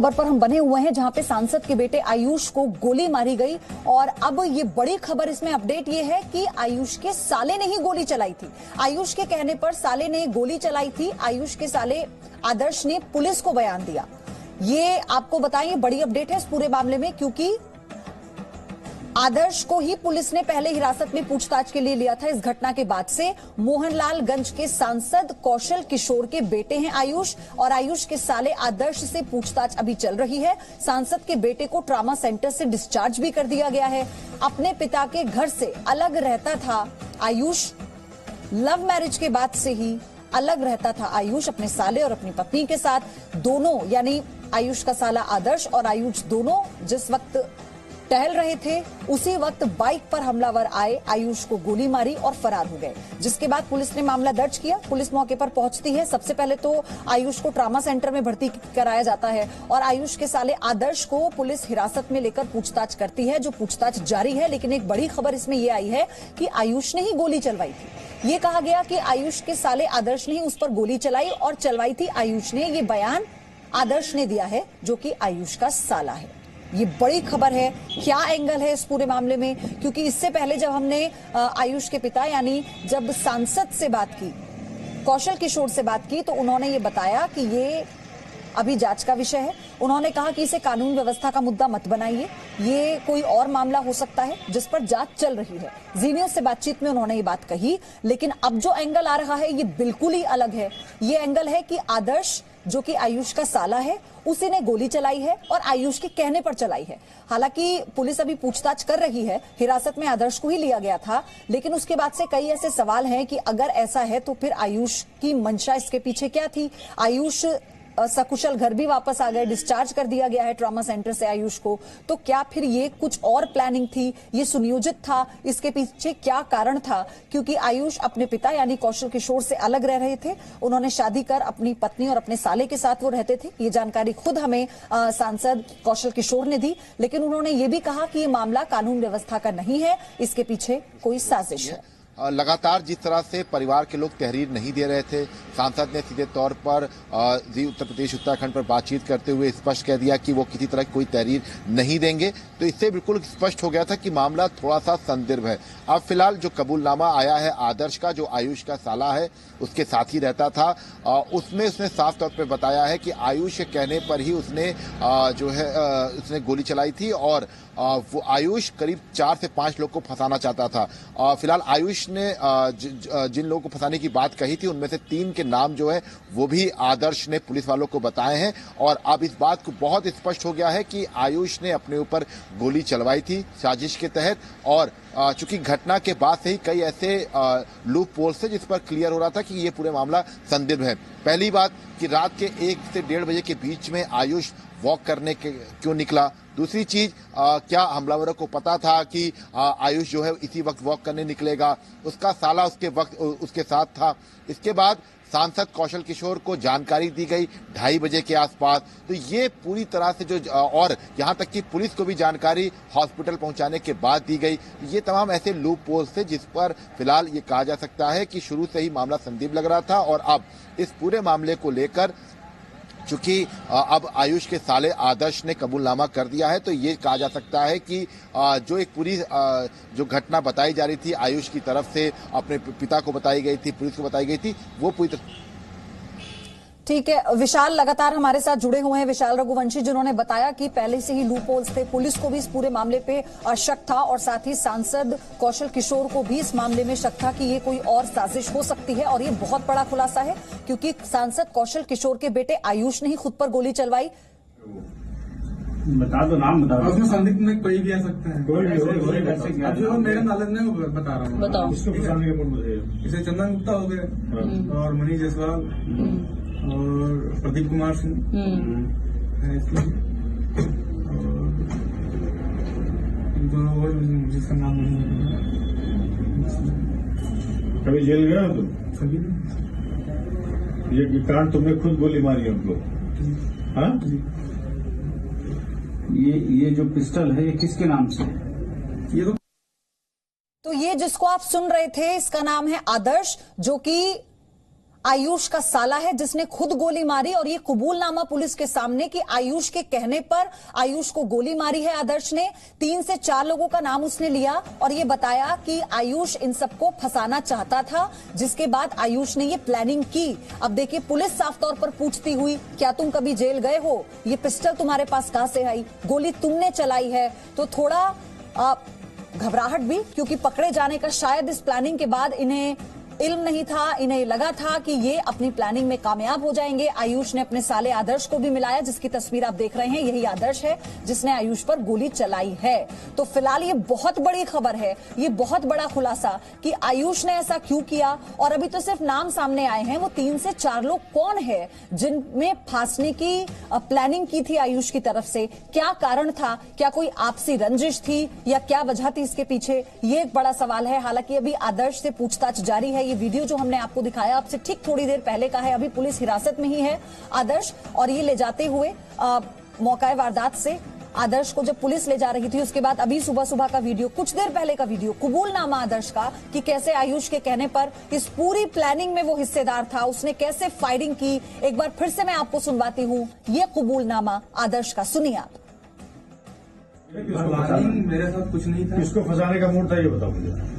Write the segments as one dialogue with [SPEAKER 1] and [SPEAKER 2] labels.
[SPEAKER 1] खबर पर हम बने हुए हैं जहां पे सांसद के बेटे आयुष को गोली मारी गई और अब ये बड़ी खबर इसमें अपडेट ये है कि आयुष के साले ने ही गोली चलाई थी। आयुष के कहने पर साले ने गोली चलाई थी। आयुष के साले आदर्श ने पुलिस को बयान दिया। ये आपको बताएं, बड़ी अपडेट है इस पूरे मामले में, क्योंकि आदर्श को ही पुलिस ने पहले हिरासत में पूछताछ के लिए लिया था। इस घटना के बाद से मोहनलालगंज के सांसद कौशल किशोर के बेटे हैं आयुष, और आयुष के साले आदर्श से पूछताछ अभी चल रही है। सांसद के बेटे को ट्रॉमा सेंटर से डिस्चार्ज भी कर दिया गया है। अपने पिता के घर से अलग रहता था आयुष, लव मैरिज के बाद से ही अलग रहता था आयुष अपने साले और अपनी पत्नी के साथ। दोनों यानी आयुष का साला आदर्श और आयुष दोनों जिस वक्त टहल रहे थे उसी वक्त बाइक पर हमलावर आए, आयुष को गोली मारी और फरार हो गए, जिसके बाद पुलिस ने मामला दर्ज किया। पुलिस मौके पर पहुंचती है। सबसे पहले तो आयुष को ट्रॉमा सेंटर में भर्ती कराया जाता है और आयुष के साले आदर्श को पुलिस हिरासत में लेकर पूछताछ करती है, जो पूछताछ जारी है। लेकिन एक बड़ी खबर इसमें यह आई है कि आयुष ने ही गोली चलवाई थी। ये कहा गया कि आयुष के साले आदर्श ने ही उस पर गोली चलाई और चलवाई थी आयुष ने। ये बयान आदर्श ने दिया है, जो कि आयुष का साला है। ये बड़ी खबर है। क्या एंगल है इस पूरे मामले में, क्योंकि इससे पहले जब हमने आयुष के पिता यानी जब सांसद से बात की, कौशल किशोर से बात की, तो उन्होंने ये बताया कि ये अभी जांच का विषय है। उन्होंने कहा कि इसे कानून व्यवस्था का मुद्दा मत बनाइए, ये कोई और मामला हो सकता है जिस पर जांच चल रही है। जी न्यूज से बातचीत में उन्होंने ये बात कही। लेकिन अब जो एंगल आ रहा है ये बिल्कुल ही अलग है। ये एंगल है कि आदर्श, जो कि आयुष का साला है, उसी ने गोली चलाई है और आयुष के कहने पर चलाई है। हालांकि पुलिस अभी पूछताछ कर रही है। हिरासत में आदर्श को ही लिया गया था, लेकिन उसके बाद से कई ऐसे सवाल हैं कि अगर ऐसा है तो फिर आयुष की मंशा इसके पीछे क्या थी। आयुष सकुशल घर भी वापस आ गए, डिस्चार्ज कर दिया गया है ट्रॉमा सेंटर से आयुष को। तो क्या फिर ये कुछ और प्लानिंग थी, ये सुनियोजित था, इसके पीछे क्या कारण था? क्योंकि आयुष अपने पिता यानी कौशल किशोर से अलग रह रहे थे। उन्होंने शादी कर अपनी पत्नी और अपने साले के साथ वो रहते थे। ये जानकारी खुद हमें सांसद कौशल किशोर ने दी। लेकिन उन्होंने ये भी कहा कि ये मामला कानून व्यवस्था का नहीं है, इसके पीछे कोई साजिश है।
[SPEAKER 2] लगातार जिस तरह से परिवार के लोग तहरीर नहीं दे रहे थे, सांसद ने सीधे तौर पर उत्तर प्रदेश उत्तराखंड पर बातचीत करते हुए स्पष्ट कह दिया कि वो किसी तरह की कोई तहरीर नहीं देंगे। तो इससे बिल्कुल स्पष्ट हो गया था कि मामला थोड़ा सा संदिग्ध है। अब फिलहाल जो कबूलनामा आया है आदर्श का, जो आयुष का साला है, उसके साथ ही रहता था, उसमें उसने साफ तौर पर बताया है कि आयुष के कहने पर ही उसने उसने गोली चलाई थी और वो आयुष करीब 4 से 5 लोग को फंसाना चाहता था। फिलहाल आयुष ने जिन लोगों को फंसाने की बात कही थी उनमें से 3 के नाम जो है वो भी आदर्श ने पुलिस वालों को बताए हैं। और अब इस बात को बहुत स्पष्ट हो गया है कि आयुष ने अपने ऊपर गोली चलवाई थी साजिश के तहत। और चूंकि घटना के बाद से ही कई ऐसे लूप होल्स थे जिस पर क्लियर हो रहा था कि ये पूरे मामला संदिग्ध है। पहली बात कि रात के 1 से 1:30 बजे के बीच में आयुष वॉक करने के क्यों निकला। दूसरी चीज, क्या हमलावरों को पता था कि आयुष जो है इसी वक्त वॉक करने निकलेगा? उसका साला उसके साथ था। इसके बाद सांसद कौशल किशोर को जानकारी दी गई 2:30 बजे के आसपास। तो ये पूरी तरह से जो और यहाँ तक कि पुलिस को भी जानकारी हॉस्पिटल पहुंचाने के बाद दी गई। ये तमाम ऐसे लूप होल्स थे जिस पर फिलहाल ये कहा जा सकता है कि शुरू से ही मामला संदिग्ध लग रहा था। और अब इस पूरे मामले को लेकर चूंकि अब आयुष के साले आदर्श ने कबूलनामा कर दिया है, तो ये कहा जा सकता है कि जो एक पूरी जो घटना बताई जा रही थी आयुष की तरफ से, अपने पिता को बताई गई थी, पुलिस को बताई गई थी, वो पूरी
[SPEAKER 1] ठीक है। विशाल लगातार हमारे साथ जुड़े हुए हैं, विशाल रघुवंशी, जिन्होंने बताया कि पहले से ही लूप होल्स थे। पुलिस को भी इस पूरे मामले पे शक था और साथ ही सांसद कौशल किशोर को भी इस मामले में शक था कि ये कोई और साजिश हो सकती है। और ये बहुत बड़ा खुलासा है, क्योंकि सांसद कौशल किशोर के बेटे आयुष ने ही खुद पर गोली चलवाई।
[SPEAKER 3] बता दो, नाम बता दो।
[SPEAKER 4] उसमें संदिग्ध में कोई भी आ सकता है, कोई भी हो। मेरे नॉलेज में बता रहा हूँ।
[SPEAKER 1] बताओ।
[SPEAKER 4] इसे चंदन गुप्ता हो गए और मनीष जायसवाल और प्रदीप कुमार सिंह है इसमें, और दोनों और जिसका नाम नहीं।
[SPEAKER 3] कभी जेल गया तुम?
[SPEAKER 4] कभी
[SPEAKER 3] ये कारण तुमने खुद गोली मारी हमको? हाँ, ये जो पिस्टल है ये किसके नाम से है?
[SPEAKER 4] ये
[SPEAKER 1] तो ये जिसको आप सुन रहे थे इसका नाम है आदर्श, जो कि आयुष का साला है जिसने खुद गोली मारी, और ये कबूलनामा पुलिस के सामने कि आयुष के कहने पर आयुष को गोली मारी है आदर्श ने। 3 से 4 लोगों का नाम उसने लिया और ये बताया कि आयुष इन सबको फंसाना चाहता था, जिसके बाद आयुष ने ये प्लानिंग की। अब देखिए, पुलिस साफ तौर पर पूछती हुई, क्या तुम कभी जेल गए हो? ये पिस्टल तुम्हारे पास कहां से आई? गोली तुमने चलाई है? तो थोड़ा घबराहट भी, क्योंकि पकड़े जाने का शायद इस प्लानिंग के बाद इन्हें इल्म नहीं था। इन्हें लगा था कि ये अपनी प्लानिंग में कामयाब हो जाएंगे। आयुष ने अपने साले आदर्श को भी मिलाया, जिसकी तस्वीर आप देख रहे हैं। यही आदर्श है जिसने आयुष पर गोली चलाई है। तो फिलहाल ये बहुत बड़ी खबर है, ये बहुत बड़ा खुलासा कि आयुष ने ऐसा क्यों किया। और अभी तो सिर्फ नाम सामने आए हैं। वो 3 से 4 लोग कौन है जिनमें फांसने की प्लानिंग की थी आयुष की तरफ से? क्या कारण था? क्या कोई आपसी रंजिश थी या क्या वजह थी इसके पीछे? ये एक बड़ा सवाल है। हालांकि अभी आदर्श से पूछताछ जारी है। ये वीडियो जो हमने आपको दिखाया आपसे ठीक थोड़ी देर पहले का है। अभी पुलिस हिरासत में ही है आदर्श, और ये ले जाते हुए मौका वारदात से आदर्श को जब पुलिस ले जा रही थी, उसके बाद अभी सुबह सुबह का वीडियो, कुछ देर पहले का वीडियो, कबूलनामा आदर्श का कि कैसे आयुष के कहने पर इस पूरी प्लानिंग में वो हिस्सेदार था, उसने कैसे फायरिंग की। एक बार फिर से मैं आपको सुनवाती हूँ ये कबूलनामा आदर्श का, सुनिए आप।
[SPEAKER 4] मेरे साथ कुछ नहीं था।
[SPEAKER 3] किसको फंसाने का मूड था ये बताओ मुझे।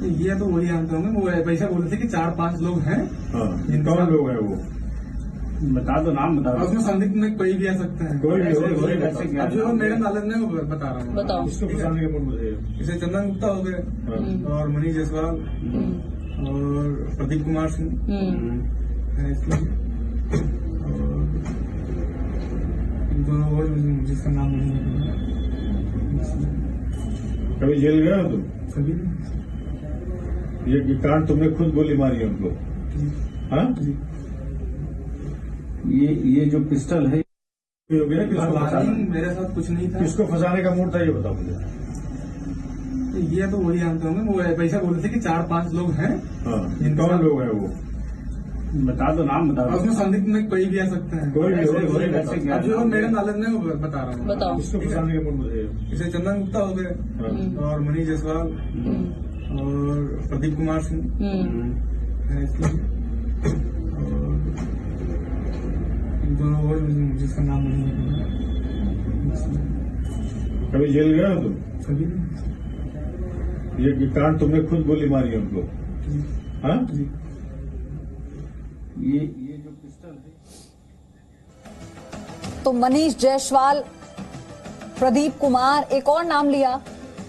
[SPEAKER 4] ये तो वही जानते होंगे। वो पैसा बोल रहे थे कि 4-5 लोग हैं।
[SPEAKER 3] कौन लोग हैं वो? बता दो, नाम बता दो।
[SPEAKER 4] उसमें संदिग्ध में कोई भी आ सकते हैं।
[SPEAKER 3] कोई भी
[SPEAKER 4] अब जो मेरे नॉलेज में वो बता रहा हूँ।
[SPEAKER 1] बताओ।
[SPEAKER 3] किसको फंसाने का मूड मुझे?
[SPEAKER 4] जैसे चंदन गुप्ता हो गए और मनीष जायसवाल और प्रदीप कुमार सिंह है इसमें, और 2 और जिसका नाम नहीं है।
[SPEAKER 3] कभी जेल गए हो तुम?
[SPEAKER 4] कभी
[SPEAKER 3] ये कारण तुमने खुद गोली मारी है उनको? हाँ? ये जो पिस्टल है हो गया, किसको फंसाना?
[SPEAKER 4] मेरे साथ कुछ नहीं था।
[SPEAKER 3] किसको फंसाने का मूड था ये बताओ मुझे।
[SPEAKER 4] ये तो वही जानते होंगे। वो पैसा बोल रहे थे कि 4-5 लोग हैं।
[SPEAKER 3] कौन लोग हैं वो? बता दो, नाम बता दो।
[SPEAKER 4] उसमें संदिग्ध में कोई भी आ सकते हैं।
[SPEAKER 3] कोई भी
[SPEAKER 4] अब जो मेरे नॉलेज में वो बता रहा हूँ।
[SPEAKER 1] बताओ।
[SPEAKER 3] किसको फंसाने का मूड मुझे?
[SPEAKER 4] जैसे चंदन गुप्ता हो गए और मनीष जायसवाल और प्रदीप कुमार सिंह है इसमें, और 2 और जिसका नाम नहीं है।
[SPEAKER 3] कभी जेल गए हो तुम?
[SPEAKER 4] कभी
[SPEAKER 3] ये कारण तुमने खुद गोली मारी है उनको? हाँ? ये जो पिस्टल है।
[SPEAKER 1] तो मनीष जायसवाल, प्रदीप कुमार, एक और नाम लिया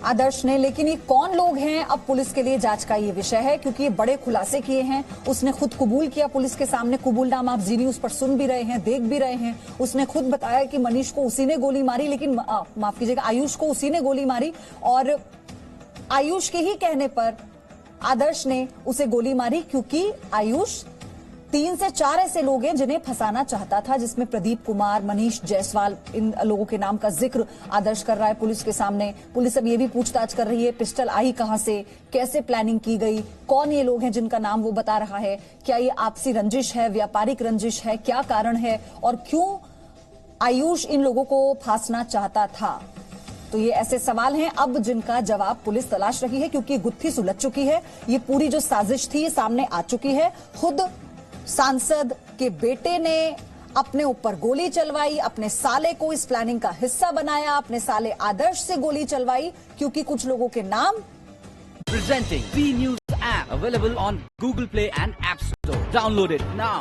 [SPEAKER 1] आदर्श ने, लेकिन ये कौन लोग हैं अब पुलिस के लिए जांच का ये विषय है, क्योंकि ये बड़े खुलासे किए हैं। उसने खुद कबूल किया पुलिस के सामने। कबूलनामा आप जी न्यूज पर सुन भी रहे हैं, देख भी रहे हैं। उसने खुद बताया कि मनीष को उसी ने गोली मारी, लेकिन माफ कीजिएगा, आयुष को उसी ने गोली मारी, और आयुष के ही कहने पर आदर्श ने उसे गोली मारी, क्योंकि आयुष 3 से 4 ऐसे लोग हैं जिन्हें फंसाना चाहता था, जिसमें प्रदीप कुमार, मनीष जायसवाल, इन लोगों के नाम का जिक्र आदर्श कर रहा है पुलिस के सामने। पुलिस अब ये भी पूछताछ कर रही है, पिस्टल आई कहां से, कैसे प्लानिंग की गई, कौन ये लोग हैं जिनका नाम वो बता रहा है, क्या ये आपसी रंजिश है, व्यापारिक रंजिश है, क्या कारण है, और क्यों आयुष इन लोगों को फांसना चाहता था। तो ये ऐसे सवाल हैं अब जिनका जवाब पुलिस तलाश रही है, क्योंकि गुत्थी सुलझ चुकी है। ये पूरी जो साजिश थी ये सामने आ चुकी है। खुद सांसद के बेटे ने अपने ऊपर गोली चलवाई, अपने साले को इस प्लानिंग का हिस्सा बनाया, अपने साले आदर्श से गोली चलवाई, क्योंकि कुछ लोगों के नाम।
[SPEAKER 5] Presenting B News app available on Google Play and App Store. Download it now.